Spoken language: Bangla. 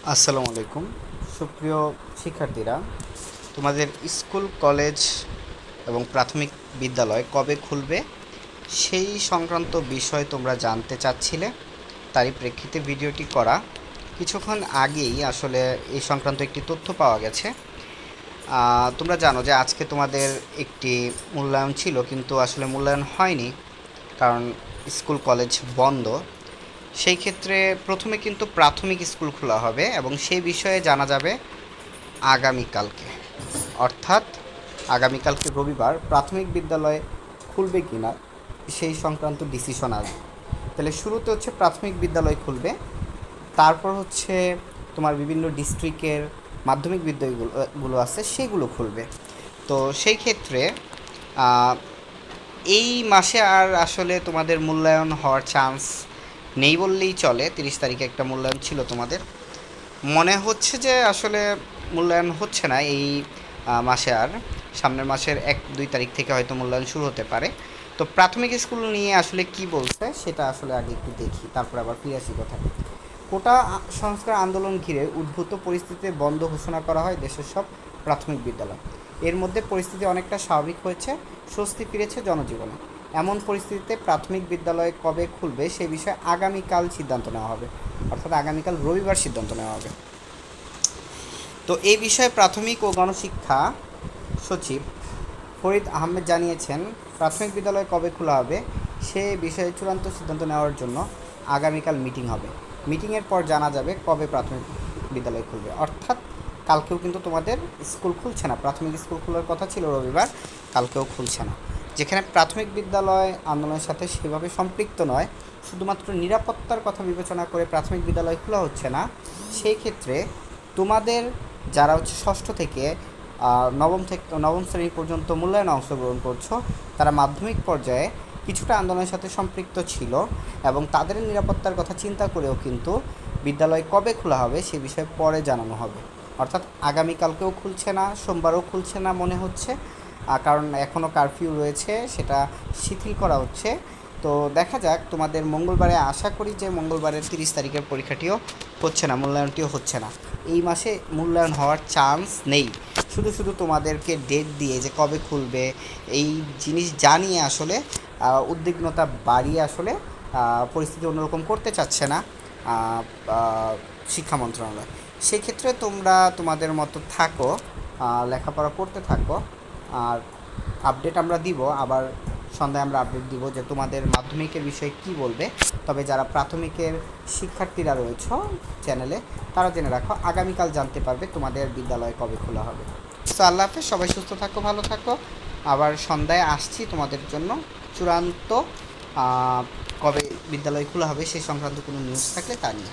আসসালামু আলাইকুম। সুপ্রিয় শিক্ষার্থীরা, তোমাদের স্কুল, কলেজ এবং প্রাথমিক বিদ্যালয় কবে খুলবে সেই সংক্রান্ত বিষয় তোমরা জানতে চাচ্ছিলে। তারই প্রেক্ষিতে ভিডিওটি করা। কিছুক্ষণ আগেই আসলে এই সংক্রান্ত একটি তথ্য পাওয়া গেছে। তোমরা জানো যে আজকে তোমাদের একটি মূল্যায়ন ছিল, কিন্তু আসলে মূল্যায়ন হয়নি, কারণ স্কুল কলেজ বন্ধ। সেই ক্ষেত্রে প্রথমে কিন্তু প্রাথমিক স্কুল খোলা হবে এবং সেই বিষয়ে জানা যাবে আগামীকালকে, অর্থাৎ আগামীকালকে রবিবার প্রাথমিক বিদ্যালয় খুলবে কি না সেই সংক্রান্ত ডিসিশন আসবে। তাহলে শুরুতে হচ্ছে প্রাথমিক বিদ্যালয় খুলবে, তারপর হচ্ছে তোমার বিভিন্ন ডিস্ট্রিক্টের মাধ্যমিক বিদ্যালয়গুলো আছে সেগুলো খুলবে। তো সেই ক্ষেত্রে এই মাসে আর আসলে তোমাদের মূল্যায়ন হওয়ার চান্স নেই বললেই চলে। 30 তারিখে একটা মূল্যায়ন ছিল তোমাদের, মনে হচ্ছে যে আসলে মূল্যায়ন হচ্ছে না এই মাসে আর। সামনের মাসের 1-2 তারিখ থেকে হয়তো মূল্যায়ন শুরু হতে পারে। তো প্রাথমিক স্কুল নিয়ে আসলে কি বলছে সেটা আসলে আগে একটু দেখি, তারপর আবার ফিরে আসি কোথায়। কোটা সংস্কার আন্দোলন ঘিরে উদ্ভূত পরিস্থিতিতে বন্ধ ঘোষণা করা হয় দেশের সব প্রাথমিক বিদ্যালয়। এর মধ্যে পরিস্থিতি অনেকটা স্বাভাবিক হয়েছে, স্বস্তি ফিরেছে জনজীবনে। এমন পরিস্থিতিতে প্রাথমিক বিদ্যালয় কবে খুলবে সে বিষয়ে আগামীকাল সিদ্ধান্ত নেওয়া হবে, অর্থাৎ আগামীকাল রবিবার সিদ্ধান্ত নেওয়া হবে। তো এই বিষয়ে প্রাথমিক ও গণশিক্ষা সচিব ফরিদ আহমেদ জানিয়েছেন, প্রাথমিক বিদ্যালয় কবে খোলা হবে সে বিষয়ে চূড়ান্ত সিদ্ধান্ত নেওয়ার জন্য আগামীকাল মিটিং হবে। মিটিংয়ের পর জানা যাবে কবে প্রাথমিক বিদ্যালয় খুলবে। অর্থাৎ কালকেও কিন্তু তোমাদের স্কুল খুলছে না, প্রাথমিক স্কুল খোলার কথা ছিল রবিবার, কালকেও খুলছে না। যেখানে প্রাথমিক বিদ্যালয় আন্দোলনের সাথে সেভাবে সম্পৃক্ত নয়, শুধুমাত্র নিরাপত্তার কথা বিবেচনা করে প্রাথমিক বিদ্যালয় খোলা হচ্ছে না, সেই ক্ষেত্রে তোমাদের যারা হচ্ছে ষষ্ঠ থেকে নবম শ্রেণী পর্যন্ত মূল্যায়নে অংশগ্রহণ করছো, তারা মাধ্যমিক পর্যায়ে কিছুটা আন্দোলনের সাথে সম্পৃক্ত ছিল এবং তাদের নিরাপত্তার কথা চিন্তা করেও কিন্তু বিদ্যালয় কবে খোলা হবে সে বিষয়ে পরে জানানো হবে। অর্থাৎ আগামীকালকেও খুলছে না, সোমবারও খুলছে না মনে হচ্ছে, কারণ এখনও কারফিউ রয়েছে, সেটা শিথিল করা হচ্ছে। তো দেখা যাক, তোমাদের মঙ্গলবারে আশা করি যে মঙ্গলবারের 30 তারিখের পরীক্ষাটিও হচ্ছে না, মূল্যায়নটিও হচ্ছে না। এই মাসে মূল্যায়ন হওয়ার চান্স নেই। শুধু শুধু তোমাদেরকে ডেট দিয়ে যে কবে খুলবে এই জিনিস জানিয়ে আসলে উদ্বিগ্নতা বাড়িয়ে আসলে পরিস্থিতি অন্যরকম করতে চাচ্ছে না শিক্ষা মন্ত্রণালয়। সেক্ষেত্রে তোমরা তোমাদের মতো থাকো, লেখাপড়া করতে থাকো, আর আপডেট আমরা দিব। আবার সন্ধ্যায় আমরা আপডেট দিব যে তোমাদের মাধ্যমিকের বিষয়ে কী বলবে। তবে যারা প্রাথমিকের শিক্ষার্থীরা রয়েছে চ্যানেলে, তারা জেনে রাখো আগামীকাল জানতে পারবে তোমাদের বিদ্যালয় কবে খোলা হবে। তো আল্লাহ হাফেজ, সবাই সুস্থ থাকো, ভালো থাকো। আবার সন্ধ্যায় আসছি তোমাদের জন্য চূড়ান্ত কবে বিদ্যালয় খোলা হবে সেই সংক্রান্ত কোনো নিউজ থাকলে তা নিয়ে।